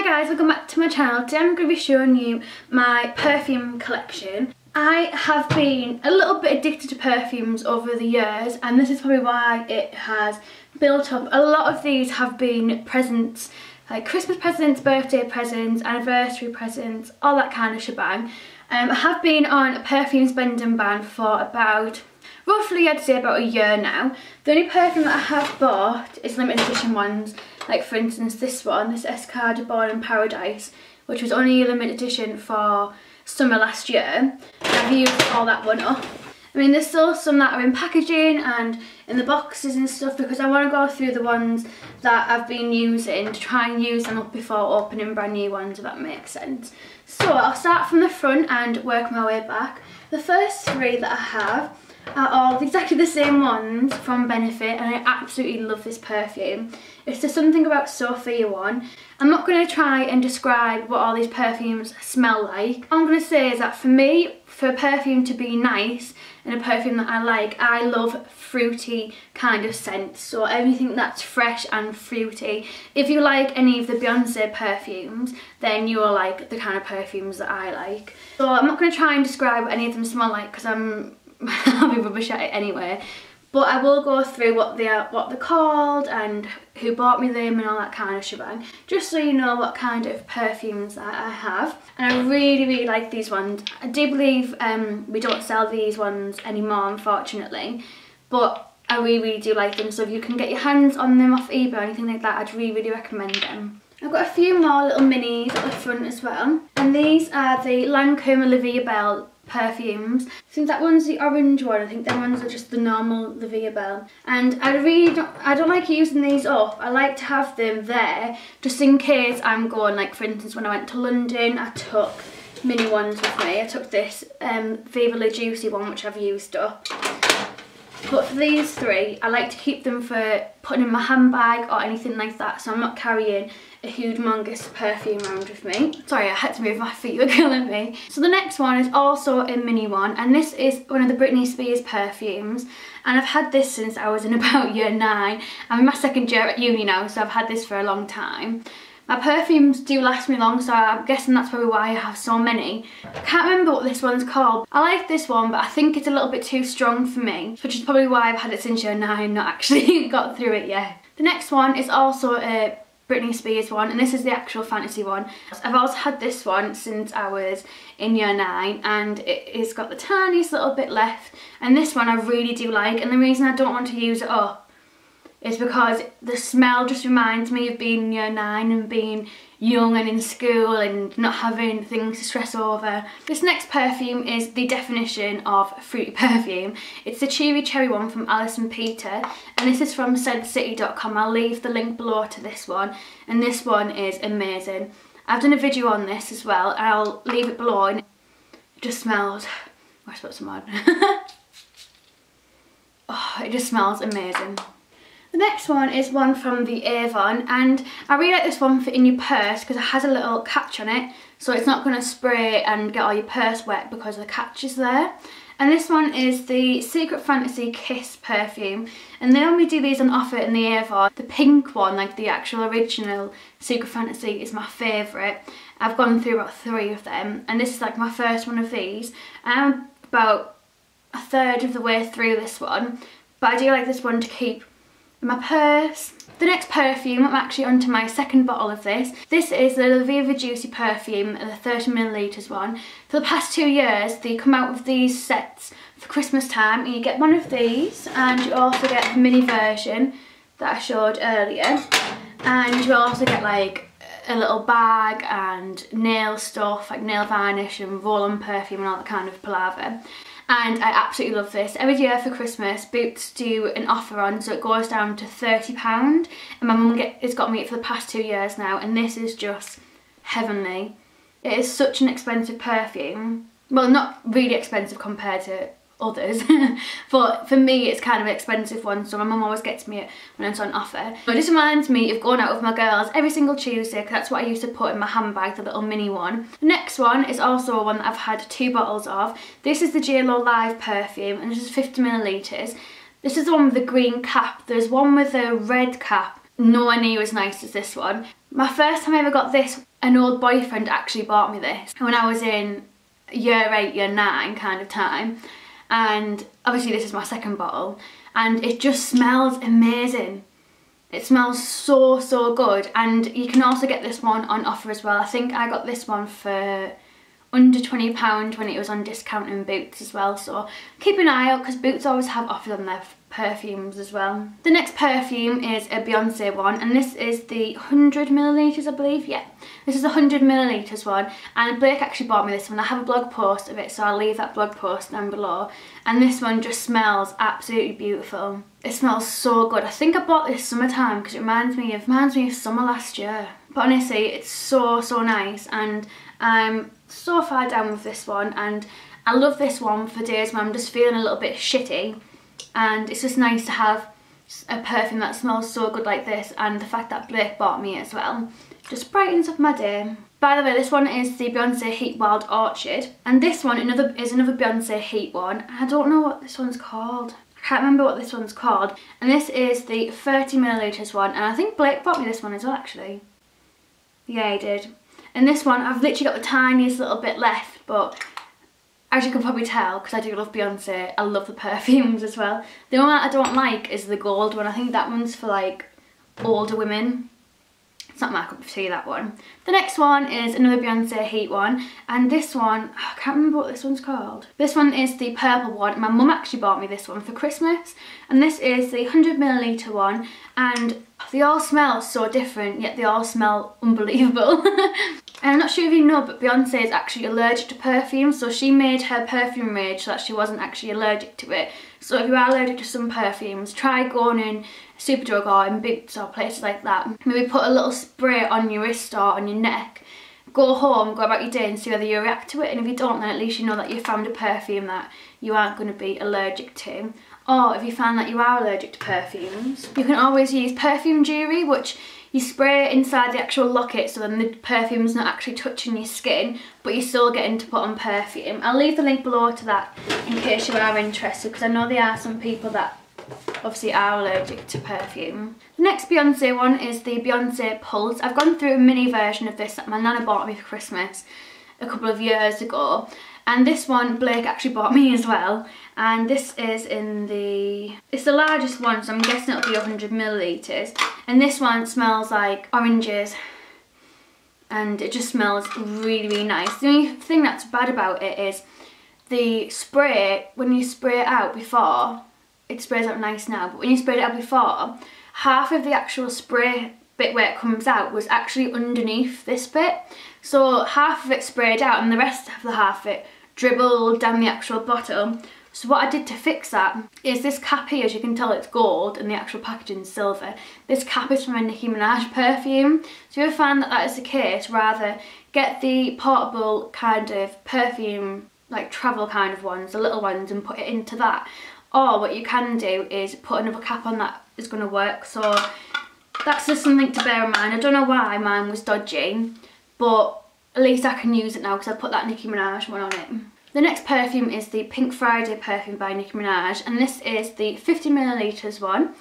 guys, welcome back to my channel. Today I'm going to be showing you my perfume collection. I have been a little bit addicted to perfumes over the years, and this is probably why it has built up. A lot of these have been presents, like Christmas presents, birthday presents, anniversary presents, all that kind of shebang. I have been on a perfume spending ban for about, roughly I'd say about a year now. The only perfume that I have bought is limited edition ones, like for instance this one, this Escada Born in Paradise, which was only a limited edition for summer last year. I've used all that one up. I mean, there's still some that are in packaging and in the boxes and stuff, because I want to go through the ones that I've been using to try and use them up before opening brand new ones, if that makes sense. So I'll start from the front and work my way back. The first three that I have are all exactly the same ones from Benefit, and I absolutely love this perfume. It's the Something About Sophia one. I'm not going to try and describe what all these perfumes smell like. All I'm going to say is that for me, for a perfume to be nice and a perfume that I love fruity kind of scents. So everything that's fresh and fruity. If you like any of the Beyonce perfumes, then you will like the kind of perfumes that I like. So I'm not going to try and describe what any of them smell like, because I'll be rubbish at it anyway. But I will go through what they're called and who bought me them and all that kind of shebang, just so you know what kind of perfumes I have. And I really like these ones. I do believe we don't sell these ones anymore, unfortunately, but I really do like them. So if you can get your hands on them off eBay or anything like that, I'd really recommend them. I've got a few more little minis at the front as well, and these are the Lancôme Olivia Belle perfumes. I think that one's the orange one. I think them ones are just the normal Olivia Belle. And I don't like using these up. I like to have them there just in case I'm going, like for instance when I went to London, I took mini ones with me. I took this Viva La Juicy one, which I've used up. But for these three, I like to keep them for putting in my handbag or anything like that, so I'm not carrying a humongous perfume around with me. Sorry, I had to move my feet, you were killing me. So the next one is also a mini one, and this is one of the Britney Spears perfumes, and I've had this since I was in about year 9. I'm in my second year at uni now, so I've had this for a long time. My perfumes do last me long, so I'm guessing that's probably why I have so many. I can't remember what this one's called. I like this one, but I think it's a little bit too strong for me, which is probably why I've had it since year 9, not actually got through it yet. The next one is also a Britney Spears one, and this is the actual fantasy one. I've also had this one since I was in year 9, and it's got the tiniest little bit left, and this one I really do like, and the reason I don't want to use it up is because the smell just reminds me of being in year 9 and being young and in school and not having things to stress over. This next perfume is the definition of fruity perfume. It's the Cheery Cherry one from Alice & Peter, and this is from scentcity.com. I'll leave the link below to this one, and this one is amazing. I've done a video on this as well, and I'll leave it below, and it just smells... Oh, I suppose some on. Oh, it just smells amazing. The next one is one from the Avon, and I really like this one for in your purse because it has a little catch on it, so it's not going to spray and get all your purse wet because the catch is there. And this one is the Secret Fantasy Kiss perfume, and they only do these on offer in the Avon. The pink one, like the actual original Secret Fantasy, is my favourite. I've gone through about 3 of them, and this is like my first one of these. I'm about a third of the way through this one, but I do like this one to keep my purse. The next perfume, I'm actually onto my second bottle of this. This is the Viva Juicy perfume, the 30ml one. For the past 2 years, they come out with these sets for Christmas time, and you get one of these, and you also get the mini version that I showed earlier, and you also get like a little bag and nail stuff, like nail varnish and roll-on perfume and all that kind of palaver. And I absolutely love this. Every year for Christmas, Boots do an offer on, so it goes down to £30, and my mum has got me it for the past 2 years now, and this is just heavenly. It is such an expensive perfume. Well, not really expensive compared to others, but for me it's kind of an expensive one, so my mum always gets me it when it's on offer. It just reminds me of going out with my girls every single Tuesday, because that's what I used to put in my handbag, the little mini one. The next one is also one that I've had 2 bottles of. This is the JLo Live perfume, and this is 50ml. This is the one with the green cap. There's one with a red cap, nowhere near as nice as this one. My first time I ever got this, an old boyfriend actually bought me this when I was in year 8, year 9 kind of time. And obviously this is my second bottle, and it just smells amazing. It smells so, so good. And you can also get this one on offer as well. I think I got this one for under £20 when it was on discount in Boots as well, so keep an eye out because Boots always have offers on their perfumes as well. The next perfume is a Beyonce one, and this is the 100ml, I believe. Yeah, this is a 100ml one, and Blake actually bought me this one. I have a blog post of it, so I'll leave that blog post down below. And this one just smells absolutely beautiful. It smells so good. I think I bought this summertime because it reminds me of summer last year. But honestly, it's so, so nice, and I'm so far down with this one, and I love this one for days when I'm just feeling a little bit shitty, and it's just nice to have a perfume that smells so good like this, and the fact that Blake bought me as well just brightens up my day. By the way, this one is the Beyonce Heat Wild Orchid, and this one is another Beyonce Heat one. I don't know what this one's called. I can't remember what this one's called. And this is the 30ml one, and I think Blake bought me this one as well actually. Yeah, he did. And this one, I've literally got the tiniest little bit left, but as you can probably tell, because I do love Beyonce, I love the perfumes as well. The one that I don't like is the gold one. I think that one's for like older women. It's not my cup of tea, that one. The next one is another Beyonce Heat one, and this one, I can't remember what this one's called. This one is the purple one. My mum actually bought me this one for Christmas, and this is the 100ml one, and they all smell so different, yet they all smell unbelievable. And I'm not sure if you know, but Beyonce is actually allergic to perfume, so she made her perfume range so that she wasn't actually allergic to it. So if you are allergic to some perfumes, try going in Superdrug or in Boots or places like that. Maybe put a little spray on your wrist or on your neck. Go home, go about your day and see whether you react to it, and if you don't, then at least you know that you found a perfume that you aren't going to be allergic to. Or if you find that you are allergic to perfumes, you can always use Perfume Giri, which you spray inside the actual locket, so then the perfume's not actually touching your skin, but you're still getting to put on perfume. I'll leave the link below to that in case you are interested, because I know there are some people that obviously are allergic to perfume. The next Beyonce one is the Beyonce Pulse. I've gone through a mini version of this that my nana bought me for Christmas a couple of years ago, and this one Blake actually bought me as well, and this is in it's the largest one, so I'm guessing it'll be 100ml, and this one smells like oranges, and it just smells really, really nice. The only thing that's bad about it is the spray. When you spray it out before, it sprays out nice now, but when you sprayed it out before, half of the actual spray bit where it comes out was actually underneath this bit, so half of it sprayed out and the rest of the half of it dribbled down the actual bottle. So what I did to fix that is this cap here, as you can tell it's gold and the actual packaging is silver. This cap is from a Nicki Minaj perfume, so if you ever find that that is the case, rather get the portable kind of perfume, like travel kind of ones, the little ones, and put it into that. Or what you can do is put another cap on that is going to work. So that's just something to bear in mind. I don't know why mine was dodgy, but at least I can use it now because I put that Nicki Minaj one on it. The next perfume is the Pink Friday perfume by Nicki Minaj, and this is the 50ml one,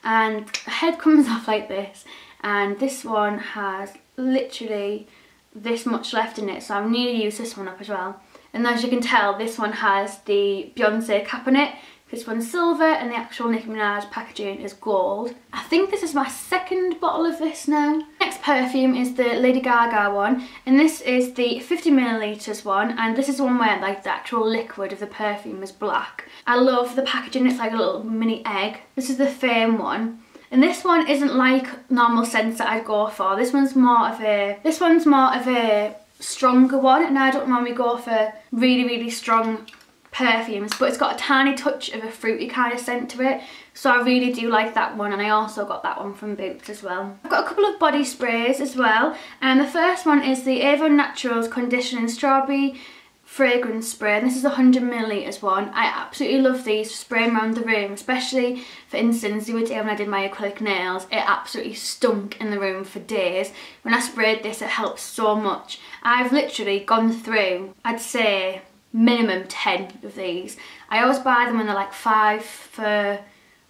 and the head comes off like this, and this one has literally this much left in it, so I've nearly used this one up as well. And as you can tell, this one has the Beyonce cap on it. This one's silver and the actual Nicki Minaj packaging is gold. I think this is my second bottle of this now. Next perfume is the Lady Gaga one, and this is the 50ml one, and this is one where like the actual liquid of the perfume is black. I love the packaging, it's like a little mini egg. This is the Fame one. And this one isn't like normal scents that I'd go for. This one's more of a stronger one, and I don't normally go for really, really strong perfumes, but it's got a tiny touch of a fruity kind of scent to it, so I really do like that one, and I also got that one from Boots as well. I've got a couple of body sprays as well, and the first one is the Avon Naturals Conditioning Strawberry Fragrance Spray, and this is a 100ml one. I absolutely love these for spraying around the room, especially for instance the other day when I did my acrylic nails. It absolutely stunk in the room for days. When I sprayed this, it helped so much. I've literally gone through, I'd say, minimum 10 of these. I always buy them when they're like 4 for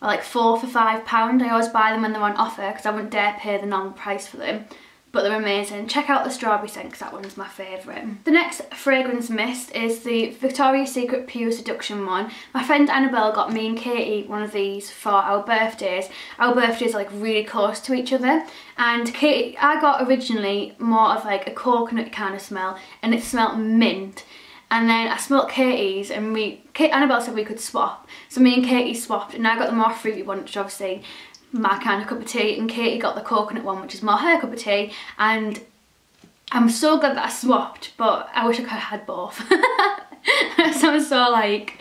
£5. I always buy them when they're on offer because I wouldn't dare pay the normal price for them. but they're amazing. Check out the strawberry scent because that one's my favourite. The next fragrance mist is the Victoria's Secret Pure Seduction one. My friend Annabelle got me and Katie one of these for our birthdays. Our birthdays are like really close to each other, and Katie, I got originally more of like a coconut kind of smell, and it smelled mint. And then I smelled Katie's, and Annabelle said we could swap. So me and Katie swapped, and I got the more fruity one, which obviously my kind of cup of tea, and Katie got the coconut one, which is more her cup of tea. And I'm so glad that I swapped, but I wish I could have had both. So I'm so like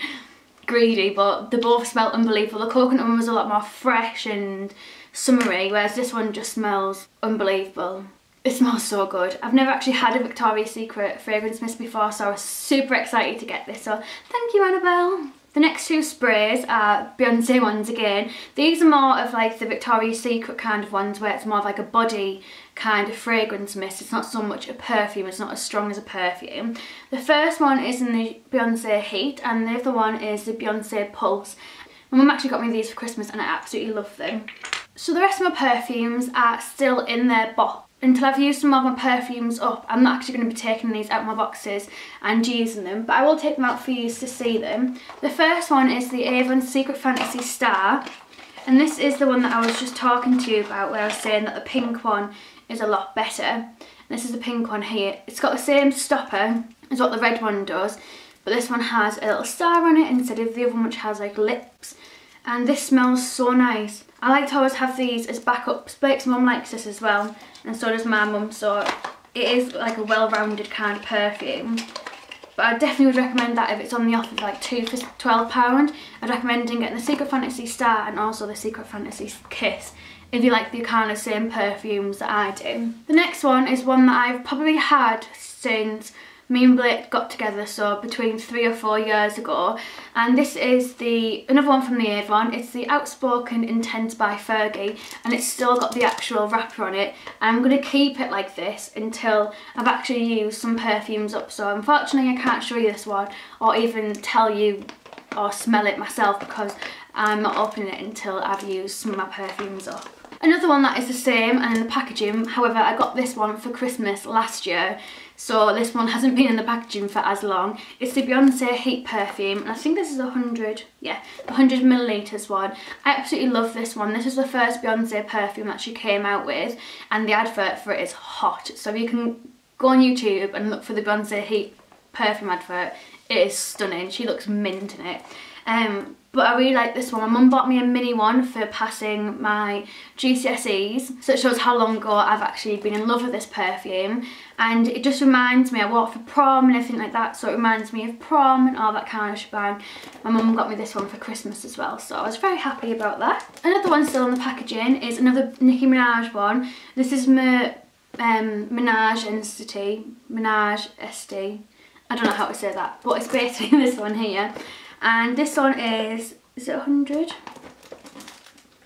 greedy, but they both smell unbelievable. The coconut one was a lot more fresh and summery, whereas this one just smells unbelievable. It smells so good. I've never actually had a Victoria's Secret fragrance mist before, so I was super excited to get this, so thank you, Annabelle. The next two sprays are Beyonce ones again. These are more of like the Victoria's Secret kind of ones, where it's more of like a body kind of fragrance mist. It's not so much a perfume, it's not as strong as a perfume. The first one is in the Beyonce Heat, and the other one is the Beyonce Pulse. My mum actually got me these for Christmas and I absolutely love them. So the rest of my perfumes are still in their box. Until I've used some of my perfumes up, I'm not actually going to be taking these out of my boxes and using them, but I will take them out for you to see them. The first one is the Avon Secret Fantasy Star, and this is the one that I was just talking to you about, where I was saying that the pink one is a lot better. This is the pink one here. It's got the same stopper as what the red one does, but this one has a little star on it instead of the other one, which has like lips. And this smells so nice. I like to always have these as backups. Blake's mum likes this as well, and so does my mum, so it is like a well-rounded kind of perfume. But I definitely would recommend that if it's on the offer for like 2 for £12. I'd recommend getting the Secret Fantasy Star and also the Secret Fantasy Kiss, if you like the kind of same perfumes that I do. The next one is one that I've probably had since me and Blake got together, so between 3 or 4 years ago, and this is another one from the Avon. It's the Outspoken Intense by Fergie, and it's still got the actual wrapper on it. I'm going to keep it like this until I've actually used some perfumes up, so unfortunately I can't show you this one or even tell you or smell it myself, because I'm not opening it until I've used some of my perfumes up. Another one that is the same and in the packaging, however I got this one for Christmas last year, so this one hasn't been in the packaging for as long. It's the Beyonce Heat perfume, and I think this is 100, yeah, the 100 millilitres one. I absolutely love this one. This is the first Beyonce perfume that she came out with, and the advert for it is hot. So if you can go on YouTube and look for the Beyonce Heat perfume advert, it is stunning. She looks mint in it. But I really like this one. My mum bought me a mini one for passing my GCSEs, so it shows how long ago I've actually been in love with this perfume, and it just reminds me, I wore it for prom and everything like that, so it reminds me of prom and all that kind of shebang. My mum got me this one for Christmas as well, so I was very happy about that. Another one still in the packaging is another Nicki Minaj one. This is my Minaj St. I don't know how to say that, but it's basically this one here. And this one is it 100?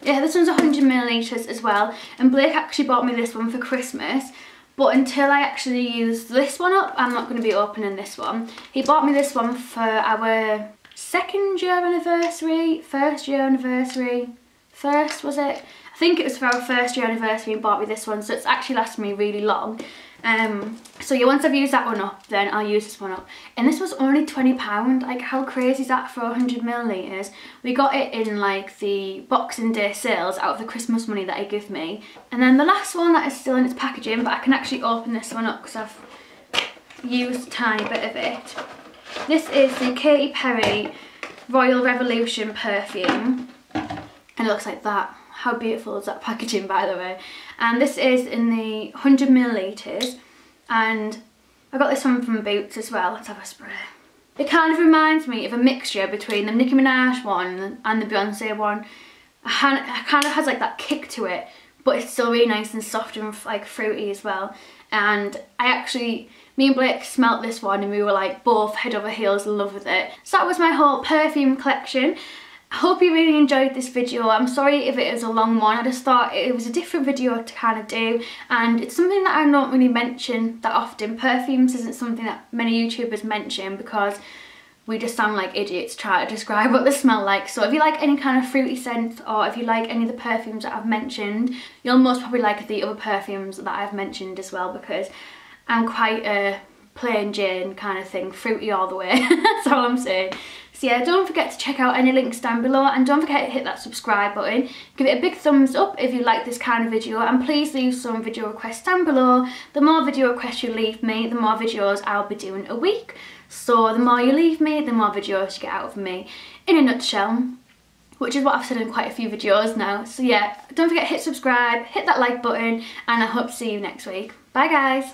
Yeah, this one's 100 millilitres as well. And Blake actually bought me this one for Christmas. But until I actually use this one up, I'm not going to be opening this one. He bought me this one for our first year anniversary, was it? I think it was for our first year anniversary and bought me this one, so it's actually lasted me really long. So yeah, once I've used that one up, then I'll use this one up. And this was only £20, like how crazy is that for 100 millilitres? We got it in like the Boxing Day sales out of the Christmas money that he gave me. And then the last one that is still in its packaging, but I can actually open this one up because I've used a tiny bit of it. This is the Katy Perry Royal Revolution perfume, and it looks like that. How beautiful is that packaging, by the way? And this is in the 100 millilitres, and I got this one from Boots as well. Let's have a spray. It kind of reminds me of a mixture between the Nicki Minaj one and the Beyonce one. It kind of has like that kick to it, but it's still really nice and soft and like fruity as well. And me and Blake smelt this one and we were like both head over heels in love with it. So that was my whole perfume collection. I hope you really enjoyed this video. I'm sorry if it is a long one. I just thought it was a different video to kind of do, and it's something that I don't really mention that often. Perfumes isn't something that many YouTubers mention because we just sound like idiots trying to describe what they smell like. So if you like any kind of fruity scent, or if you like any of the perfumes that I've mentioned, you'll most probably like the other perfumes that I've mentioned as well, because I'm quite a plain Jane kind of thing, fruity all the way. That's all I'm saying. So yeah, don't forget to check out any links down below, and don't forget to hit that subscribe button. Give it a big thumbs up if you like this kind of video, and please leave some video requests down below. The more video requests you leave me, the more videos I'll be doing a week. So the more you leave me, the more videos you get out of me, in a nutshell, which is what I've said in quite a few videos now. So yeah, don't forget to hit subscribe, hit that like button, and I hope to see you next week. Bye guys!